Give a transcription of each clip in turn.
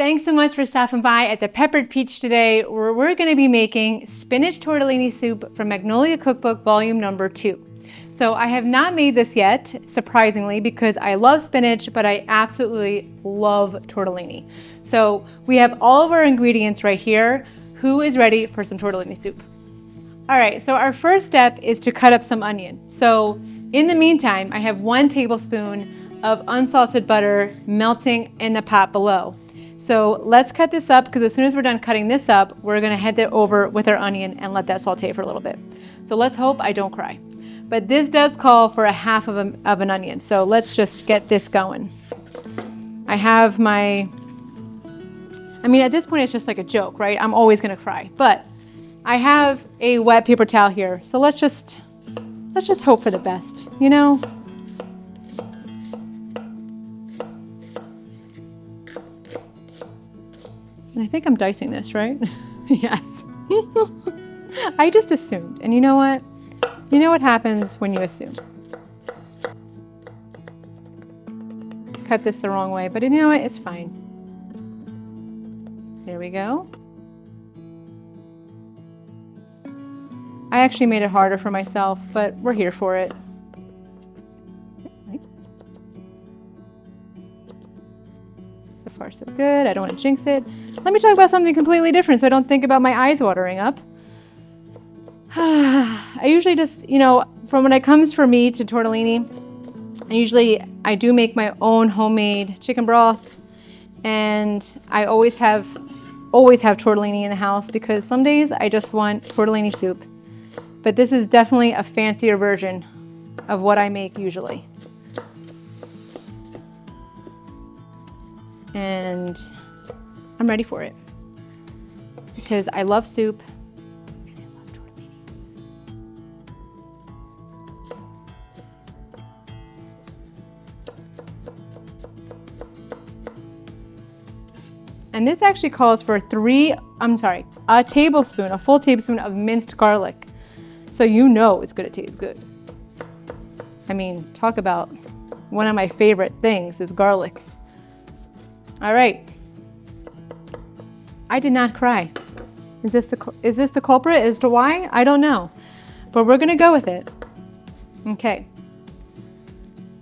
Thanks so much for stopping by at the Peppered Peach today, where we're going to be making spinach tortellini soup from Magnolia Cookbook volume number 2. So I have not made this yet, surprisingly, because I love spinach, but I absolutely love tortellini. So we have all of our ingredients right here. Who is ready for some tortellini soup? All right, so our first step is to cut up some onion. So in the meantime, I have 1 tablespoon of unsalted butter melting in the pot below. So let's cut this up, because as soon as we're done cutting this up, we're gonna head it over with our onion and let that saute for a little bit. So let's hope I don't cry. But this does call for a half of an onion. So let's just get this going. I have my, at this point it's just like a joke, right? I'm always gonna cry. But I have a wet paper towel here. So let's just hope for the best, you know? And I think I'm dicing this, right? Yes. I just assumed. And you know what? You know what happens when you assume. Cut this the wrong way, but you know what? It's fine. There we go. I actually made it harder for myself, but we're here for it. So far, so good. I don't want to jinx it. Let me talk about something completely different so I don't think about my eyes watering up. I usually just, from when it comes for me to tortellini, I do make my own homemade chicken broth, and I always have tortellini in the house because some days I just want tortellini soup. But this is definitely a fancier version of what I make usually. And I'm ready for it because I love soup. And this actually calls for a full tablespoon of minced garlic. So you know it's gonna taste good. Talk about one of my favorite things is garlic. All right. I did not cry. Is this the culprit as to why? I don't know, but we're gonna go with it. Okay.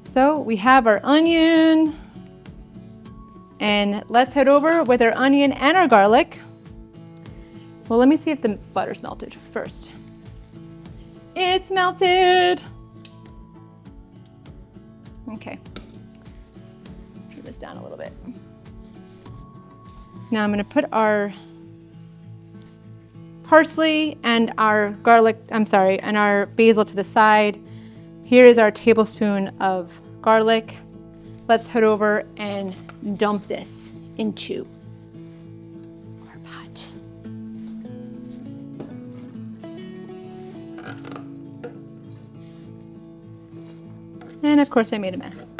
So we have our onion. And let's head over with our onion and our garlic. Well, let me see if the butter's melted first. It's melted. Okay. Turn this down a little bit. Now I'm going to put our parsley and our and our basil to the side. Here is our tablespoon of garlic. Let's head over and dump this into our pot. And of course I made a mess.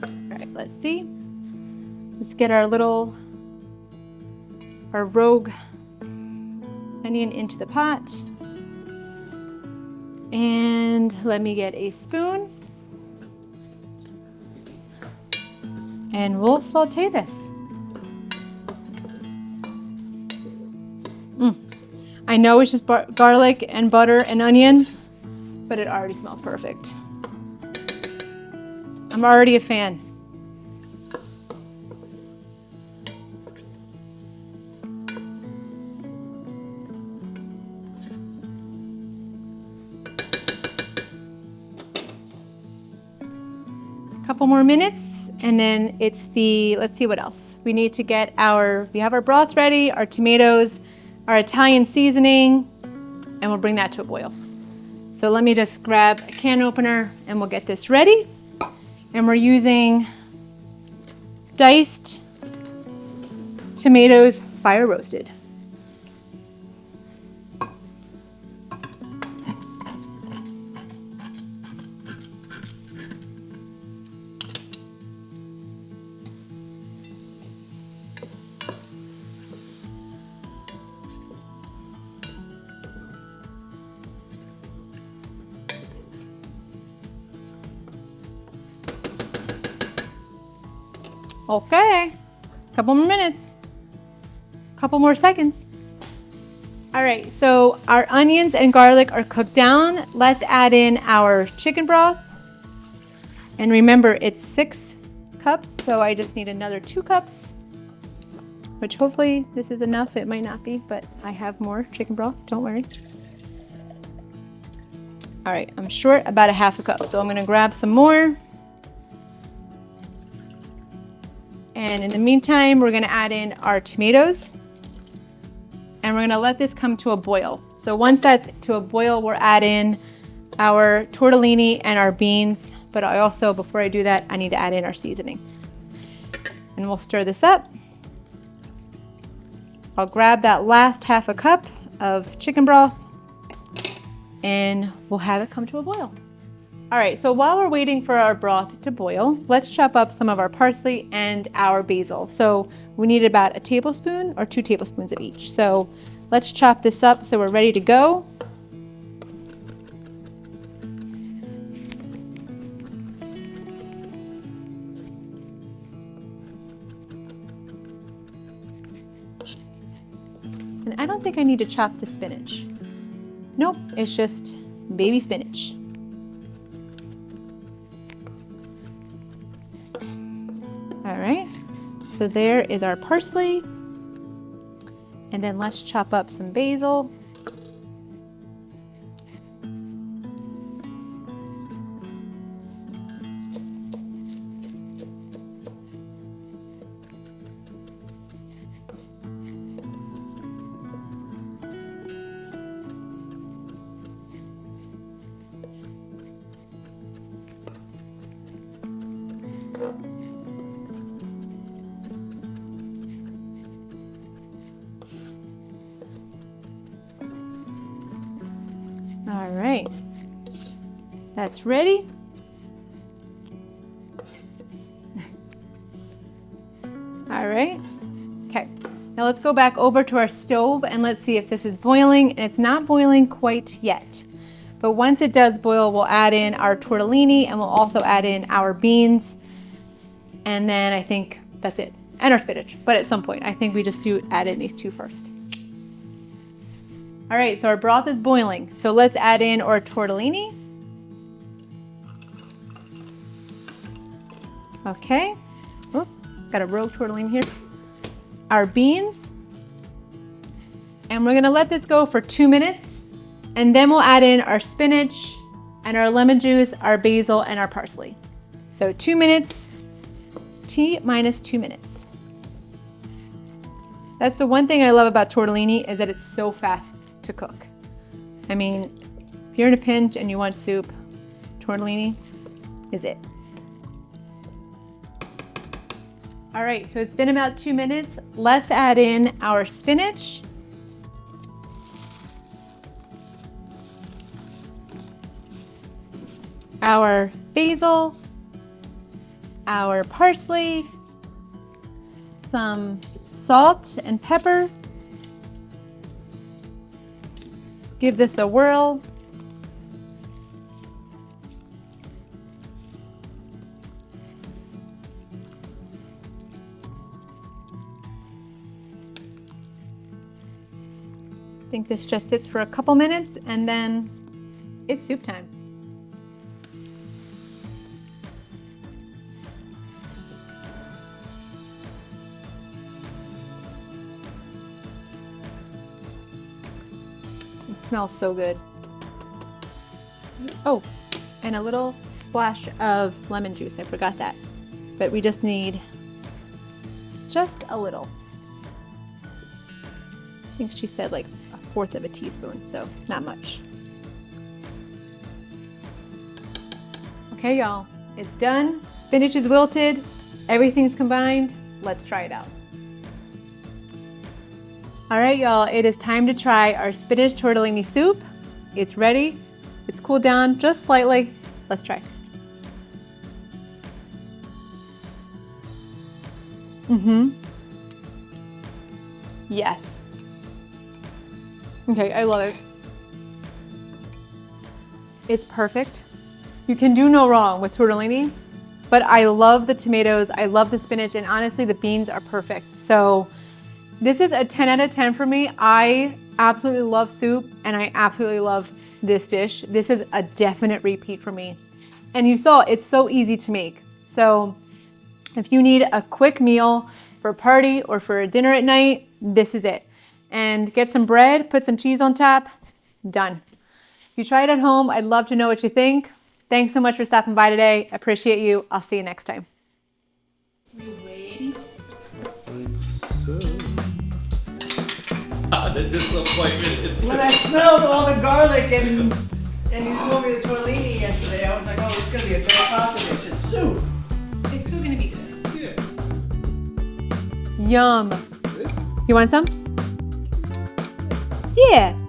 All right, let's see. Let's get our rogue onion into the pot. And let me get a spoon. And we'll saute this. I know it's just garlic and butter and onion, but it already smells perfect. I'm already a fan. Couple more minutes, and then it's let's see what else. We need to get we have our broth ready, our tomatoes, our Italian seasoning, and we'll bring that to a boil. So let me just grab a can opener and we'll get this ready. And we're using diced tomatoes, fire roasted. Okay, couple more minutes, couple more seconds. All right, so our onions and garlic are cooked down. Let's add in our chicken broth. And remember, it's 6 cups, so I just need another 2 cups, which hopefully this is enough. It might not be, but I have more chicken broth, don't worry. All right, I'm short about a half a cup, so I'm gonna grab some more. And in the meantime, we're gonna add in our tomatoes, and we're gonna let this come to a boil. So once that's to a boil, we'll add in our tortellini and our beans, but I also, before I do that, I need to add in our seasoning. And we'll stir this up. I'll grab that last half a cup of chicken broth and we'll have it come to a boil. All right, so while we're waiting for our broth to boil, let's chop up some of our parsley and our basil. So we need about a tablespoon or 2 tablespoons of each. So let's chop this up so we're ready to go. And I don't think I need to chop the spinach. Nope, it's just baby spinach. All right, so there is our parsley. And then let's chop up some basil. All right, that's ready. All right, okay. Now let's go back over to our stove and let's see if this is boiling, and it's not boiling quite yet. But once it does boil, we'll add in our tortellini and we'll also add in our beans. And then I think that's it, and our spinach. But at some point, I think we just add in these 2 first. All right, so our broth is boiling. So let's add in our tortellini. Okay, oop, got a rogue tortellini here. Our beans. And we're gonna let this go for 2 minutes. And then we'll add in our spinach and our lemon juice, our basil, and our parsley. So 2 minutes, T minus 2 minutes. That's the one thing I love about tortellini, is that it's so fast to cook. I mean, if you're in a pinch and you want soup, tortellini is it. All right, so it's been about 2 minutes. Let's add in our spinach. Our basil, our parsley, some salt and pepper. Give this a whirl. I think this just sits for a couple minutes and then it's soup time. It smells so good. Oh, and a little splash of lemon juice. I forgot that. But we just need just a little. I think she said like 1/4 of a teaspoon, so not much. Okay, y'all, it's done. Spinach is wilted. Everything's combined. Let's try it out. All right, y'all, it is time to try our spinach tortellini soup. It's ready. It's cooled down just slightly. Let's try. Yes. Okay, I love it. It's perfect. You can do no wrong with tortellini, but I love the tomatoes, I love the spinach, and honestly, the beans are perfect. So this is a 10 out of 10 for me. I absolutely love soup, and I absolutely love this dish. This is a definite repeat for me. And you saw, it's so easy to make. So if you need a quick meal for a party or for a dinner at night, this is it. And get some bread, put some cheese on top, done. If you try it at home, I'd love to know what you think. Thanks so much for stopping by today. I appreciate you. I'll see you next time. You waiting? The disappointment. When I smelled all the garlic and you told me the tortellini yesterday, I was like, oh, it's gonna be a great pasta dish. It's soup. It's still gonna be good. Yeah. Yum. You want some? Yeah.